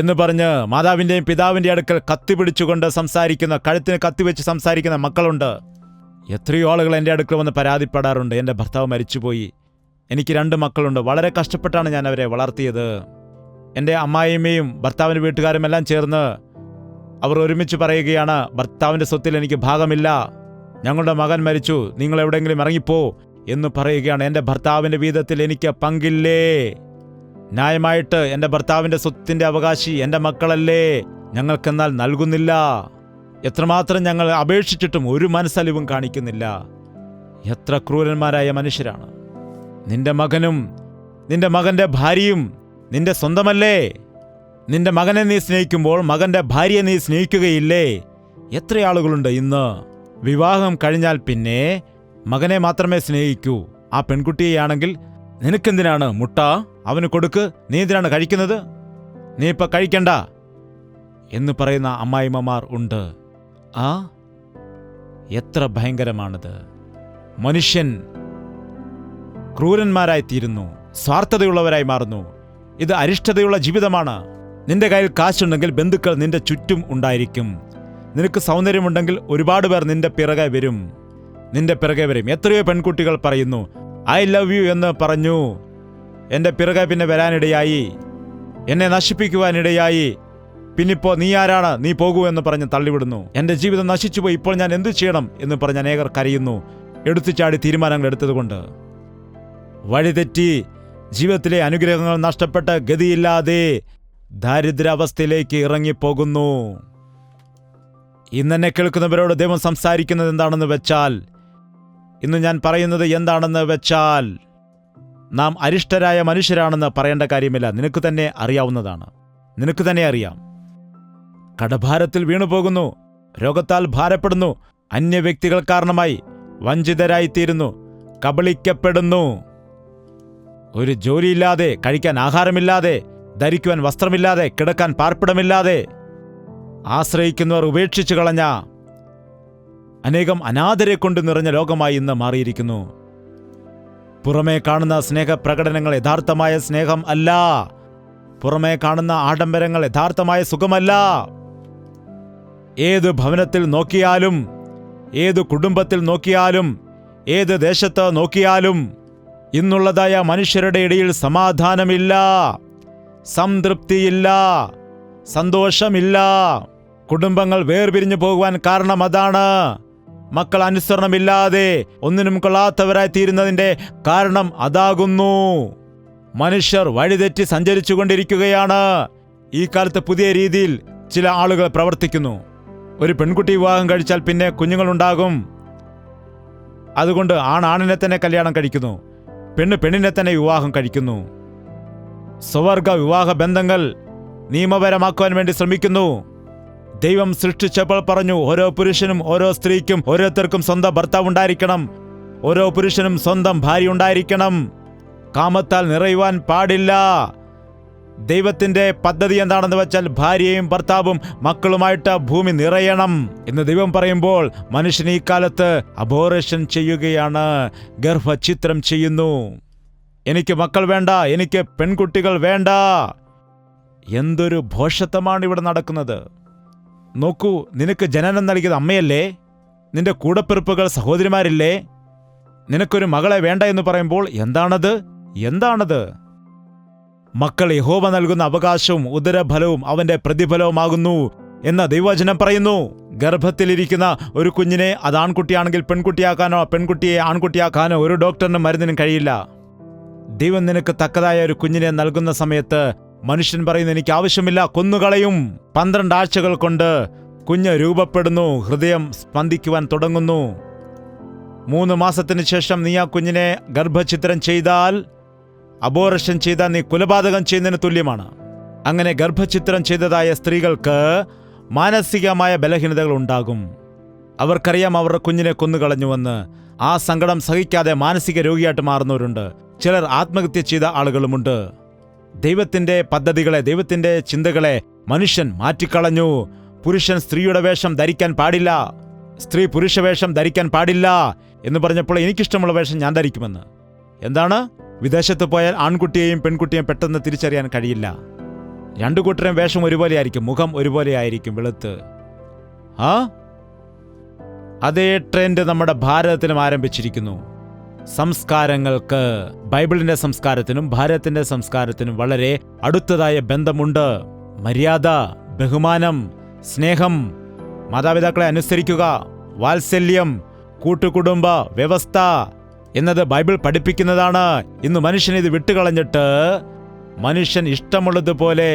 എന്ന് പറഞ്ഞ് മാതാവിൻ്റെയും പിതാവിൻ്റെ അടുക്കൽ കത്തിപിടിച്ചുകൊണ്ട് സംസാരിക്കുന്ന, കഴുത്തിന് കത്തിവെച്ച് സംസാരിക്കുന്ന മക്കളുണ്ട്. എത്രയോ ആളുകൾ എൻ്റെ അടുക്കൽ വന്ന് പരാതിപ്പെടാറുണ്ട്, എൻ്റെ ഭർത്താവ് മരിച്ചുപോയി, എനിക്ക് 2 മക്കളുണ്ട്, വളരെ കഷ്ടപ്പെട്ടാണ് ഞാൻ അവരെ വളർത്തിയത്. എൻ്റെ അമ്മായിയമ്മയും ഭർത്താവിൻ്റെ വീട്ടുകാരും എല്ലാം ചേർന്ന് അവർ ഒരുമിച്ച് പറയുകയാണ്, ഭർത്താവിൻ്റെ സ്വത്തിൽ എനിക്ക് ഭാഗമില്ല, ഞങ്ങളുടെ മകൻ മരിച്ചു, നിങ്ങൾ എവിടെയെങ്കിലും ഇറങ്ങിപ്പോ എന്ന് പറയുകയാണ്. എൻ്റെ ഭർത്താവിൻ്റെ വീതത്തിൽ എനിക്ക് പങ്കില്ലേ? ന്യായമായിട്ട് എൻ്റെ ഭർത്താവിൻ്റെ സ്വത്തിൻ്റെ അവകാശി എൻ്റെ മക്കളല്ലേ, ഞങ്ങൾക്കെന്നാൽ നൽകുന്നില്ല. എത്രമാത്രം ഞങ്ങൾ അപേക്ഷിച്ചിട്ടും ഒരു മനസ്സലിവും കാണിക്കുന്നില്ല. എത്ര ക്രൂരന്മാരായ മനുഷ്യരാണ്. നിന്റെ മകനും നിന്റെ മകൻ്റെ ഭാര്യയും നിന്റെ സ്വന്തമല്ലേ? നിന്റെ മകനെ നീ സ്നേഹിക്കുമ്പോൾ മകൻ്റെ ഭാര്യയെ നീ സ്നേഹിക്കുകയില്ലേ? എത്ര ആളുകളുണ്ട് ഇന്ന് വിവാഹം കഴിഞ്ഞാൽ പിന്നെ മകനെ മാത്രമേ സ്നേഹിക്കൂ. ആ പെൺകുട്ടിയെയാണെങ്കിൽ നിനക്കെന്തിനാണ് മുട്ട, അവന് കൊടുക്ക്, നീ എന്തിനാണ് കഴിക്കുന്നത്, നീ ഇപ്പം കഴിക്കണ്ട എന്ന് പറയുന്ന അമ്മായിമ്മമാർ ഉണ്ട്. എത്ര ഭയങ്കരമാണിത്! മനുഷ്യൻ ക്രൂരന്മാരായിത്തീരുന്നു, സ്വാർത്ഥതയുള്ളവരായി മാറുന്നു. ഇത് അരിഷ്ടതയുള്ള ജീവിതമാണ്. നിന്റെ കയ്യിൽ കാശുണ്ടെങ്കിൽ ബന്ധുക്കൾ നിന്റെ ചുറ്റും ഉണ്ടായിരിക്കും. നിനക്ക് സൗന്ദര്യമുണ്ടെങ്കിൽ ഒരുപാട് പേർ നിന്റെ പിറകെ വരും. എത്രയോ പെൺകുട്ടികൾ പറയുന്നു ഐ ലവ് യു എന്ന് പറഞ്ഞു, എൻ്റെ പിറകെ പിന്നെ വരാനിടയായി, എന്നെ നശിപ്പിക്കുവാനിടയായി. പിന്നിപ്പോ നീ ആരാണ്, നീ പോകൂ എന്ന് പറഞ്ഞ് തള്ളിവിടുന്നു. എൻ്റെ ജീവിതം നശിച്ചുപോയി, ഇപ്പോൾ ഞാൻ എന്തു ചെയ്യണം എന്ന് പറഞ്ഞ് അനേകർ കരയുന്നു, എടുത്തുചാടി തീരുമാനങ്ങൾ എടുത്തതുകൊണ്ട്. വഴിതെറ്റി ജീവിതത്തിലെ അനുഗ്രഹങ്ങൾ നഷ്ടപ്പെട്ട് ഗതിയില്ലാതെ ദാരിദ്ര്യാവസ്ഥയിലേക്ക് ഇറങ്ങിപ്പോകുന്നു. ഇന്നെന്നെ കേൾക്കുന്നവരോട് ദൈവം സംസാരിക്കുന്നത് എന്താണെന്ന് വെച്ചാൽ, ഇന്ന് ഞാൻ പറയുന്നത് എന്താണെന്ന് വെച്ചാൽ, നാം അരിഷ്ടരായ മനുഷ്യരാണെന്ന് പറയേണ്ട കാര്യമില്ല. നിനക്ക് തന്നെ അറിയാവുന്നതാണ്. നിനക്ക് തന്നെ അറിയാം. കടഭാരത്തിൽ വീണുപോകുന്നു, രോഗത്താൽ ഭാരപ്പെടുന്നു, അന്യ വ്യക്തികൾ കാരണമായി വഞ്ചിതരായിത്തീരുന്നു, കബളിക്കപ്പെടുന്നു. ഒരു ജോലിയില്ലാതെ, കഴിക്കാൻ ആഹാരമില്ലാതെ, ധരിക്കുവാൻ വസ്ത്രമില്ലാതെ, കിടക്കാൻ പാർപ്പിടമില്ലാതെ ആശ്രയിക്കുന്നവർ ഉപേക്ഷിച്ചു കളഞ്ഞ അനേകം അനാഥരെ കൊണ്ട് നിറഞ്ഞ ലോകമായി ഇന്ന് മാറിയിരിക്കുന്നു. പുറമേ കാണുന്ന സ്നേഹപ്രകടനങ്ങൾ യഥാർത്ഥമായ സ്നേഹം അല്ല. പുറമേ കാണുന്ന ആഡംബരങ്ങൾ യഥാർത്ഥമായ സുഖമല്ല. ഏത് ഭവനത്തിൽ നോക്കിയാലും, ഏത് കുടുംബത്തിൽ നോക്കിയാലും, ഏത് ദേശത്ത് നോക്കിയാലും ഇന്നുള്ളതായ മനുഷ്യരുടെ ഇടയിൽ സമാധാനമില്ല, സംതൃപ്തിയില്ല, സന്തോഷമില്ല. കുടുംബങ്ങൾ വേർപിരിഞ്ഞു പോകുവാൻ കാരണം അതാണ്. മക്കൾ അനുസരണമില്ലാതെ ഒന്നിനും കൊള്ളാത്തവരായി തീരുന്നതിൻ്റെ കാരണം അതാകുന്നു. മനുഷ്യർ വഴിതെറ്റി സഞ്ചരിച്ചു കൊണ്ടിരിക്കുകയാണ്. ഈ കാലത്ത് പുതിയ രീതിയിൽ ചില ആളുകൾ പ്രവർത്തിക്കുന്നു. ഒരു പെൺകുട്ടി വിവാഹം കഴിച്ചാൽ പിന്നെ കുഞ്ഞുങ്ങളുണ്ടാകും. അതുകൊണ്ട് ആണിനെ തന്നെ കല്യാണം കഴിക്കുന്നു, പെണ്ണിനെ തന്നെ വിവാഹം കഴിക്കുന്നു. സ്വവർഗ വിവാഹ ബന്ധങ്ങൾ നിയമപരമാക്കുവാൻ വേണ്ടി ശ്രമിക്കുന്നു. ദൈവം സൃഷ്ടിച്ചപ്പോൾ പറഞ്ഞു, ഓരോ പുരുഷനും ഓരോ സ്ത്രീക്കും ഓരോരുത്തർക്കും സ്വന്തം ഭർത്താവ് ഉണ്ടായിരിക്കണം, ഓരോ പുരുഷനും സ്വന്തം ഭാര്യ ഉണ്ടായിരിക്കണം. കാമത്താൽ നിറയുവാൻ പാടില്ല. ദൈവത്തിന്റെ പദ്ധതി എന്താണെന്ന് വെച്ചാൽ ഭാര്യയും ഭർത്താവും മക്കളുമായിട്ട് ഭൂമി നിറയണം എന്ന് ദൈവം പറയുമ്പോൾ മനുഷ്യൻ ഈ കാലത്ത് അബോർഷൻ ചെയ്യുകയാണ്, ഗർഭഛിദ്രം ചെയ്യുന്നു. എനിക്ക് മക്കൾ വേണ്ട, എനിക്ക് പെൺകുട്ടികൾ വേണ്ട. എന്തൊരു ഭോഷത്വമാണ് ഇവിടെ നടക്കുന്നത്. നോക്കൂ, നിനക്ക് ജനനം നൽകിയത് അമ്മയല്ലേ? നിന്റെ കൂടപ്പിറപ്പുകൾ സഹോദരിമാരില്ലേ? നിനക്കൊരു മകളെ വേണ്ട എന്ന് പറയുമ്പോൾ എന്താണത്? മക്കൾ യഹോവ നൽകുന്ന അവകാശവും ഉദരഫലവും അവന്റെ പ്രതിഫലവുമാകുന്നു എന്ന ദൈവവചനം പറയുന്നു. ഗർഭത്തിലിരിക്കുന്ന ഒരു കുഞ്ഞിനെ അത് ആൺകുട്ടിയാണെങ്കിൽ പെൺകുട്ടിയാക്കാനോ പെൺകുട്ടിയെ ആൺകുട്ടിയാക്കാനോ ഒരു ഡോക്ടറിനും മരുന്നിനും കഴിയില്ല. ദൈവം നിനക്ക് തക്കതായ ഒരു കുഞ്ഞിനെ നൽകുന്ന സമയത്ത് മനുഷ്യൻ പറയുന്നു, എനിക്ക് ആവശ്യമില്ല, കൊന്നുകളയും. 12 ആഴ്ചകൾ കൊണ്ട് കുഞ്ഞ് രൂപപ്പെടുന്നു, ഹൃദയം സ്പന്ദിക്കുവാൻ തുടങ്ങുന്നു. 3 മാസത്തിന് ശേഷം നീ ആ കുഞ്ഞിനെ ഗർഭഛിദ്രം ചെയ്താൽ, അബോർഷൻ ചെയ്താൽ നീ കൊലപാതകം ചെയ്യുന്നതിന് തുല്യമാണ്. അങ്ങനെ ഗർഭഛിദ്രം ചെയ്തതായ സ്ത്രീകൾക്ക് മാനസികമായ ബലഹീനതകൾ ഉണ്ടാകും. അവർക്കറിയാം അവരുടെ കുഞ്ഞിനെ കൊന്നുകളഞ്ഞുവെന്ന്. ആ സങ്കടം സഹിക്കാതെ മാനസിക രോഗിയായിട്ട് മാറുന്നവരുണ്ട്. ചിലർ ആത്മഹത്യ ചെയ്ത ആളുകളുമുണ്ട്. ദൈവത്തിന്റെ പദ്ധതികളെ, ദൈവത്തിന്റെ ചിന്തകളെ മനുഷ്യൻ മാറ്റിക്കളഞ്ഞു. പുരുഷൻ സ്ത്രീയുടെ വേഷം ധരിക്കാൻ പാടില്ല, സ്ത്രീ പുരുഷ വേഷം ധരിക്കാൻ പാടില്ല എന്ന് പറഞ്ഞപ്പോൾ എനിക്കിഷ്ടമുള്ള വേഷം ഞാൻ ധരിക്കുമെന്ന്. എന്താണ്? വിദേശത്ത് പോയാൽ ആൺകുട്ടിയെയും പെൺകുട്ടിയെയും പെട്ടെന്ന് തിരിച്ചറിയാൻ കഴിയില്ല. രണ്ടു കൂട്ടരും വേഷം ഒരുപോലെ ആയിരിക്കും, മുഖം ഒരുപോലെ ആയിരിക്കും, വെളുത്ത്. അതേ ട്രെൻഡ് നമ്മുടെ ഭാരതത്തിലും ആരംഭിച്ചിരിക്കുന്നു. സംസ്കാരങ്ങൾക്ക്, ബൈബിളിന്റെ സംസ്കാരത്തിനും ഭാരതത്തിന്റെ സംസ്കാരത്തിനും വളരെ അടുത്തതായ ബന്ധമുണ്ട്. മര്യാദ, ബഹുമാനം, സ്നേഹം, മാതാപിതാക്കളെ അനുസരിക്കുക, വാത്സല്യം, കൂട്ടുകുടുംബ വ്യവസ്ഥ എന്നത് ബൈബിൾ പഠിപ്പിക്കുന്നതാണ്. ഇന്ന് മനുഷ്യൻ ഇത് വിട്ടുകളഞ്ഞിട്ട് മനുഷ്യൻ ഇഷ്ടമുള്ളതുപോലെ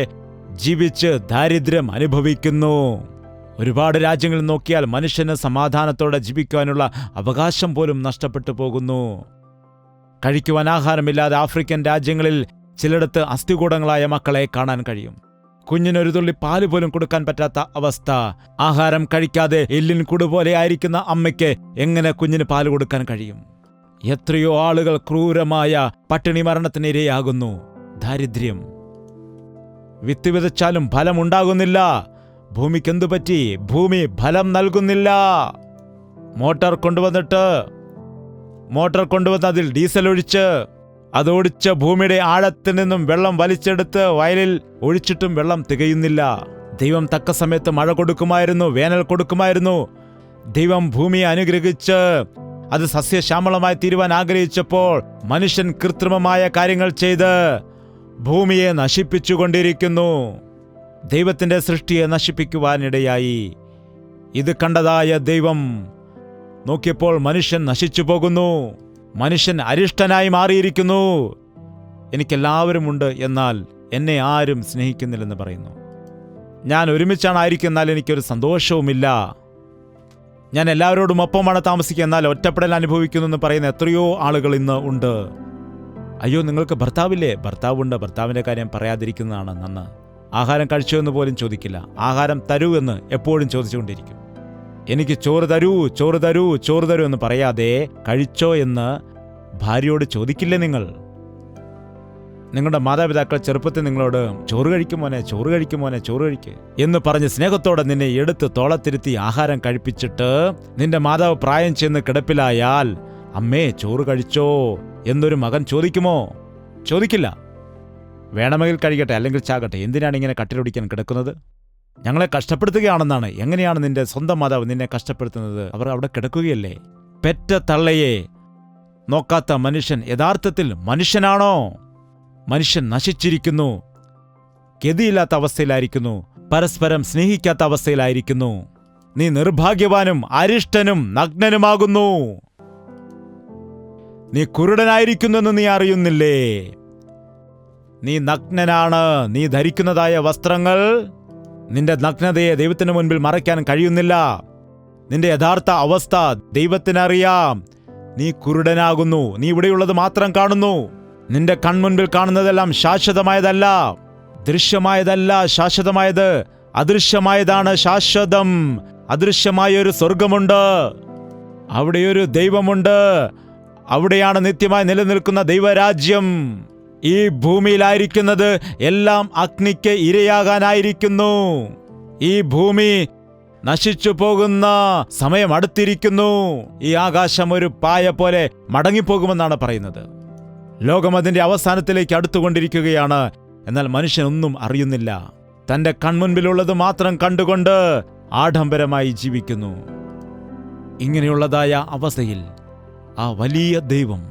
ജീവിച്ച് ദാരിദ്ര്യം അനുഭവിക്കുന്നു. ഒരുപാട് രാജ്യങ്ങളിൽ നോക്കിയാൽ മനുഷ്യന് സമാധാനത്തോടെ ജീവിക്കുവാനുള്ള അവകാശം പോലും നഷ്ടപ്പെട്ടു പോകുന്നു. കഴിക്കുവാൻ ആഹാരമില്ലാതെ ആഫ്രിക്കൻ രാജ്യങ്ങളിൽ ചിലയിടത്ത് അസ്ഥികൂടങ്ങളായ മക്കളെ കാണാൻ കഴിയും. കുഞ്ഞിനൊരു തുള്ളി പാല് പോലും കൊടുക്കാൻ പറ്റാത്ത അവസ്ഥ. ആഹാരം കഴിക്കാതെ എല്ലിൻ കൂടു പോലെ ആയിരിക്കുന്ന അമ്മയ്ക്ക് എങ്ങനെ കുഞ്ഞിന് പാല് കൊടുക്കാൻ കഴിയും? എത്രയോ ആളുകൾ ക്രൂരമായ പട്ടിണി മരണത്തിന് ഇരയാകുന്നു. ദാരിദ്ര്യം. വിത്ത് വിതച്ചാലും ഫലമുണ്ടാകുന്നില്ല. ഭൂമിക്കെന്തു പറ്റി? ഭൂമി ഫലം നൽകുന്നില്ല. മോട്ടോർ കൊണ്ടുവന്ന് അതിൽ ഡീസൽ ഒഴിച്ച് അതോടിച്ച് ഭൂമിയുടെ ആഴത്തിൽ നിന്നും വെള്ളം വലിച്ചെടുത്ത് വയലിൽ ഒഴിച്ചിട്ടും വെള്ളം തികയുന്നില്ല. ദൈവം തക്ക സമയത്ത് മഴ കൊടുക്കുമായിരുന്നു, വേനൽ കൊടുക്കുമായിരുന്നു. ദൈവം ഭൂമിയെ അനുഗ്രഹിച്ച് അത് സസ്യശ്യാമളമായി തീരുവാൻ ആഗ്രഹിച്ചപ്പോൾ മനുഷ്യൻ കൃത്രിമമായ കാര്യങ്ങൾ ചെയ്ത് ഭൂമിയെ നശിപ്പിച്ചുകൊണ്ടിരിക്കുന്നു. ദൈവത്തിന്റെ സൃഷ്ടിയെ നശിപ്പിക്കുവാനിടയായി. ഇത് കണ്ടതായ ദൈവം നോക്കിയപ്പോൾ മനുഷ്യൻ നശിച്ചു പോകുന്നു. മനുഷ്യൻ അരിഷ്ടനായി മാറിയിരിക്കുന്നു. എനിക്കെല്ലാവരുമുണ്ട്, എന്നാൽ എന്നെ ആരും സ്നേഹിക്കുന്നില്ലെന്ന് പറയുന്നു. ഞാൻ ഒരുമിച്ചാണ് ആയിരിക്കുന്നാൽ എനിക്കൊരു സന്തോഷവുമില്ല. ഞാൻ എല്ലാവരോടും ഒപ്പമാണ് താമസിക്കുക, എന്നാൽ ഒറ്റപ്പെടൽ അനുഭവിക്കുന്നു എന്ന് പറയുന്ന എത്രയോ ആളുകൾ ഇന്ന് ഉണ്ട്. അയ്യോ, നിങ്ങൾക്ക് ഭർത്താവില്ലേ? ഭർത്താവുണ്ട്. ഭർത്താവിൻ്റെ കാര്യം പറയാതിരിക്കുന്നതാണ് നന്ന്. ആഹാരം കഴിച്ചോ എന്ന് പോലും ചോദിക്കില്ല. ആഹാരം തരൂ എന്ന് എപ്പോഴും ചോദിച്ചുകൊണ്ടിരിക്കും. എനിക്ക് ചോറ് തരൂ, ചോറ് തരൂ, ചോറ് തരൂ എന്ന് പറയാതെ കഴിച്ചോ എന്ന് ഭാര്യയോട് ചോദിക്കില്ലേ നിങ്ങൾ? നിങ്ങളുടെ മാതാപിതാക്കൾ ചെറുപ്പത്തിൽ നിങ്ങളോട് ചോറ് കഴിക്കുമോനെ, ചോറ് കഴിക്കുമോനെ, ചോറ് കഴിക്ക് എന്ന് പറഞ്ഞ് സ്നേഹത്തോടെ നിന്നെ എടുത്ത് തോളത്തിരുത്തി ആഹാരം കഴിപ്പിച്ചിട്ട് നിന്റെ മാതാവ് പ്രായം ചെന്ന് കിടപ്പിലായാൽ അമ്മേ ചോറ് കഴിച്ചോ എന്നൊരു മകൻ ചോദിക്കുമോ? ചോദിക്കില്ല. വേണമെങ്കിൽ കഴിക്കട്ടെ, അല്ലെങ്കിൽ ചാകട്ടെ, എന്തിനാണ് ഇങ്ങനെ കട്ടിലൊടിക്കാൻ കിടക്കുന്നത്? ഞങ്ങളെ കഷ്ടപ്പെടുത്തുകയാണെന്നാണ്. എങ്ങനെയാണ് നിന്റെ സ്വന്തം മാതാവ് നിന്നെ കഷ്ടപ്പെടുത്തുന്നത്? അവർ അവിടെ കിടക്കുകയല്ലേ? പെറ്റ തള്ളയെ നോക്കാത്ത മനുഷ്യൻ യഥാർത്ഥത്തിൽ മനുഷ്യനാണോ? മനുഷ്യൻ നശിച്ചിരിക്കുന്നു, ഗതിയില്ലാത്ത അവസ്ഥയിലായിരിക്കുന്നു, പരസ്പരം സ്നേഹിക്കാത്ത അവസ്ഥയിലായിരിക്കുന്നു. നീ നിർഭാഗ്യവാനും അരിഷ്ടനും നഗ്നനുമാകുന്നു. നീ കുരുടനായിരിക്കുന്നെന്ന് നീ അറിയുന്നില്ലേ? നീ നഗ്നനാണ്. നീ ധരിക്കുന്നതായ വസ്ത്രങ്ങൾ നിന്റെ നഗ്നതയെ ദൈവത്തിന് മുൻപിൽ മറയ്ക്കാൻ കഴിയുന്നില്ല. നിന്റെ യഥാർത്ഥ അവസ്ഥ ദൈവത്തിനറിയാം. നീ കുരുടനാകുന്നു. നീ ഇവിടെയുള്ളത് മാത്രം കാണുന്നു. നിന്റെ കൺമുൻപിൽ കാണുന്നതെല്ലാം ശാശ്വതമായതല്ല, ദൃശ്യമായതല്ല ശാശ്വതമായത്. അദൃശ്യമായതാണ് ശാശ്വതം. അദൃശ്യമായൊരു സ്വർഗമുണ്ട്, അവിടെയൊരു ദൈവമുണ്ട്. അവിടെയാണ് നിത്യമായി നിലനിൽക്കുന്ന ദൈവരാജ്യം. ഈ ഭൂമിയിലായിരിക്കുന്നത് എല്ലാം അഗ്നിക്ക് ഇരയാകാനായിരിക്കുന്നു. ഈ ഭൂമി നശിച്ചു പോകുന്ന സമയം അടുത്തിരിക്കുന്നു. ഈ ആകാശം ഒരു പായ പോലെ മടങ്ങിപ്പോകുമെന്നാണ് പറയുന്നത്. ലോകം അതിന്റെ അവസാനത്തിലേക്ക് അടുത്തുകൊണ്ടിരിക്കുകയാണ്. എന്നാൽ മനുഷ്യനൊന്നും അറിയുന്നില്ല. തന്റെ കൺമുൻപിലുള്ളത് മാത്രം കണ്ടുകൊണ്ട് ആഡംബരമായി ജീവിക്കുന്നു. ഇങ്ങനെയുള്ളതായ അവസ്ഥയിൽ ആ വലിയ ദൈവം,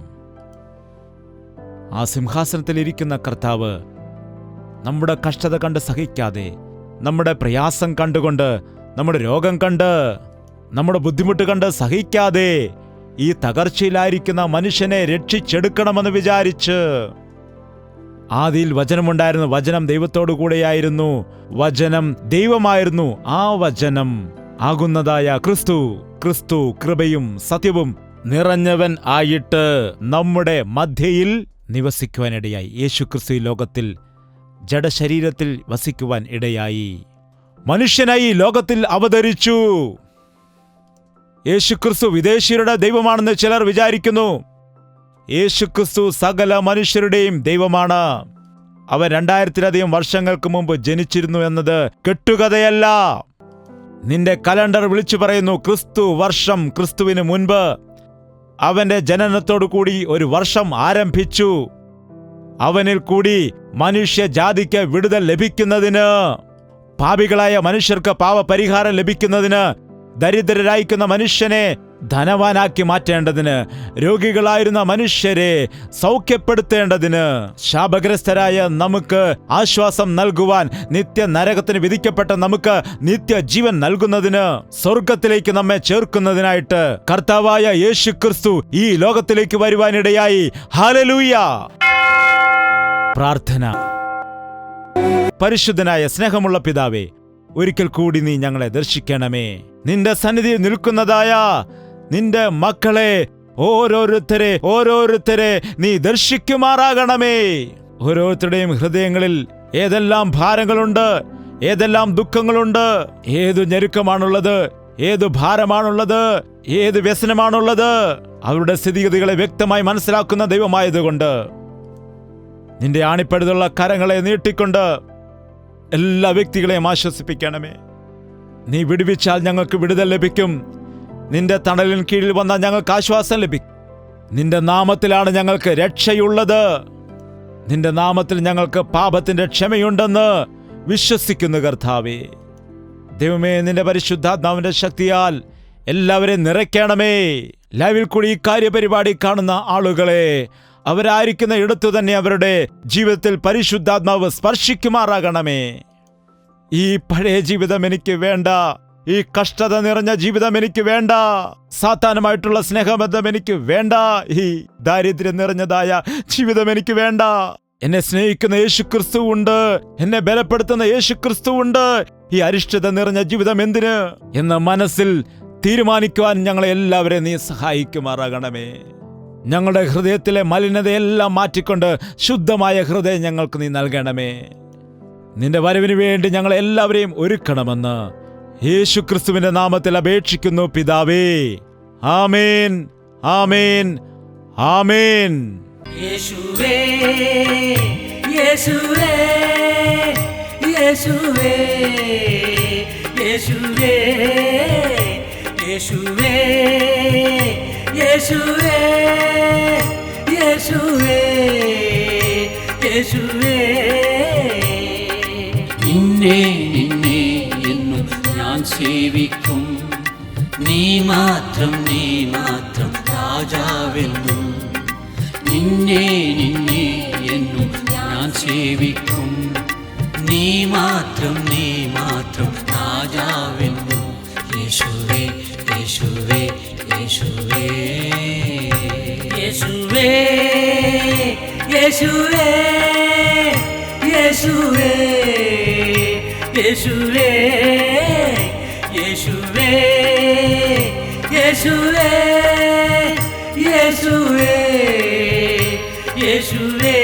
ആ സിംഹാസനത്തിലിരിക്കുന്ന കർത്താവ്, നമ്മുടെ കഷ്ടത കണ്ട് സഹിക്കാതെ, നമ്മുടെ പ്രയാസം കണ്ടുകൊണ്ട്, നമ്മുടെ രോഗം കണ്ട്, നമ്മുടെ ബുദ്ധിമുട്ട് കണ്ട് സഹിക്കാതെ ഈ തകർച്ചയിലായിരിക്കുന്ന മനുഷ്യനെ രക്ഷിച്ചെടുക്കണമെന്ന് വിചാരിച്ച്, ആദിയിൽ വചനമുണ്ടായിരുന്നു, വചനം ദൈവത്തോടു കൂടെയായിരുന്നു, വചനം ദൈവമായിരുന്നു, ആ വചനം ആകുന്നതായ ക്രിസ്തു കൃപയും സത്യവും നിറഞ്ഞവൻ ആയിട്ട് നമ്മുടെ മധ്യയിൽ നിവസിക്കുവാനിടയായി. യേശുക്രിസ്തു ലോകത്തിൽ ജഡശരീരത്തിൽ വസിക്കുവാൻ ഇടയായി. മനുഷ്യനായി ലോകത്തിൽ അവതരിച്ചു. യേശുക്രിസ്തു വിദേശീയരുടെ ദൈവമാണെന്ന് ചിലർ വിചാരിക്കുന്നു. യേശുക്രിസ്തു സകല മനുഷ്യരുടെയും ദൈവമാണ്. അവൻ 2000-ലധികം വർഷങ്ങൾക്ക് മുമ്പ് ജനിച്ചിരുന്നു എന്നത് കെട്ടുകഥയല്ല. നിന്റെ കലണ്ടർ വിളിച്ചു പറയുന്നു ക്രിസ്തു വർഷം. ക്രിസ്തുവിന് മുൻപ് അവന്റെ ജനനത്തോടു കൂടി ഒരു വർഷം ആരംഭിച്ചു. അവനിൽ കൂടി മനുഷ്യജാതിക്ക് വിടുതൽ ലഭിക്കുന്നതിന്, പാപികളായ മനുഷ്യർക്ക് പാപപരിഹാരം ലഭിക്കുന്നതിന്, ദരിദ്രരായിരിക്കുന്ന മനുഷ്യനെ ധനവാനാക്കി മാറ്റേണ്ടതിന്, രോഗികളായിരുന്ന മനുഷ്യരെ സൗഖ്യപ്പെടുത്തേണ്ടതിന്, ശാപഗ്രസ്തരായ നമുക്ക് ആശ്വാസം നൽകുവാൻ, നിത്യ നരകത്തിന് വിധിക്കപ്പെട്ട നമുക്ക് നിത്യജീവൻ നൽകുന്നതിന്, സ്വർഗത്തിലേക്ക് നമ്മെ ചേർക്കുന്നതിനായിട്ട് കർത്താവായ യേശുക്രിസ്തു ഈ ലോകത്തിലേക്ക് വരുവാനിടയായി. ഹല്ലേലൂയ. പ്രാർത്ഥന. പരിശുദ്ധനായ സ്നേഹമുള്ള പിതാവേ, ഒരിക്കൽ കൂടി നീ ഞങ്ങളെ ദർശിക്കണമേ. നിന്റെ സന്നിധിയിൽ നിൽക്കുന്നതായ നിന്റെ മക്കളെ ഓരോരുത്തരെ നീ ദർശിക്കുമാറാകണമേ. ഓരോരുത്തരുടെയും ഹൃദയങ്ങളിൽ ഏതെല്ലാം ഭാരങ്ങളുണ്ട്, ഏതെല്ലാം ദുഃഖങ്ങളുണ്ട്, ഏതു ഞെരുക്കമാണുള്ളത്, ഏതു ഭാരമാണുള്ളത്, ഏത് വ്യസനമാണുള്ളത്, അവരുടെ സ്ഥിതിഗതികളെ വ്യക്തമായി മനസ്സിലാക്കുന്ന ദൈവമായതുകൊണ്ട് നിന്റെ ആണിപ്പഴുതുള്ള കരങ്ങളെ നീട്ടിക്കൊണ്ട് എല്ലാ വ്യക്തികളെയും ആശ്വസിപ്പിക്കണമേ. നീ വിടുവിച്ചാൽ ഞങ്ങൾക്ക് വിടുതൽ ലഭിക്കും. നിന്റെ തണലിന് കീഴിൽ വന്നാൽ ഞങ്ങൾക്ക് ആശ്വാസം ലഭിക്കും. നിന്റെ നാമത്തിലാണ് ഞങ്ങൾക്ക് രക്ഷയുള്ളത്. നിന്റെ നാമത്തിൽ ഞങ്ങൾക്ക് പാപത്തിന്റെ ക്ഷമയുണ്ടെന്ന് വിശ്വസിക്കുന്നു കർത്താവേ. ദൈവമേ, നിന്റെ പരിശുദ്ധാത്മാവിന്റെ ശക്തിയാൽ എല്ലാവരെയും നിറയ്ക്കണമേ. ലൈവിൽ കൂടി ഈ കാര്യപരിപാടി കാണുന്ന ആളുകളെ അവരായിരിക്കുന്ന ഇടത്തു തന്നെ അവരുടെ ജീവിതത്തിൽ പരിശുദ്ധാത്മാവ് സ്പർശിക്കുമാറാകണമേ. ഈ പഴയ ജീവിതം എനിക്ക് വേണ്ട. ഈ കഷ്ടത നിറഞ്ഞ ജീവിതം എനിക്ക് വേണ്ട. സാത്താനുമായിട്ടുള്ള സ്നേഹബന്ധം എനിക്ക് വേണ്ട. ഈ ദാരിദ്ര്യം നിറഞ്ഞതായ ജീവിതം എനിക്ക് വേണ്ട. എന്നെ സ്നേഹിക്കുന്ന യേശുക്രിസ്തു ഉണ്ട്, എന്നെ ബലപ്പെടുത്തുന്ന യേശുക്രിസ്തു ഉണ്ട്. ഈ അരിഷ്ടത നിറഞ്ഞ ജീവിതം എന്തിന് എന്ന മനസ്സിൽ തീരുമാനിക്കുവാൻ ഞങ്ങളെ എല്ലാവരെയും നീ സഹായിക്കുമാറാകണമേ. ഞങ്ങളുടെ ഹൃദയത്തിലെ മലിനതയെല്ലാം മാറ്റിക്കൊണ്ട് ശുദ്ധമായ ഹൃദയം ഞങ്ങൾക്ക് നീ നൽകണമേ. നിന്റെ വരവിന് വേണ്ടി ഞങ്ങളെ എല്ലാവരെയും ഒരുക്കണമെന്ന് യേശുക്രിസ്തുവിന്റെ നാമത്തിൽ അപേക്ഷിക്കുന്നു പിതാവേ. ആമേൻ, ആമേൻ, ആമേൻ. യേശുവേ, യേശുവേ, യേശുവേ, യേശുവേ, യേശുവേ, യേശുവേ, യേശുവേ, യേശുവേ. നിന്നെ നിന്നെ എന്നും ഞാൻ സേവിക്കും. നീ മാത്രം രാജാവെന്നും നിന്നെ നിന്നെ എന്നും ഞാൻ സേവിക്കും. നീ മാത്രം രാജാവെന്നു. യേശുവേ യേശുവേ യേശുവേ യേശുവേ യേശുവേ യേശുവേ യേശുവേ യേശുവേ യേശുവേ യേശുവേ യേശുവേ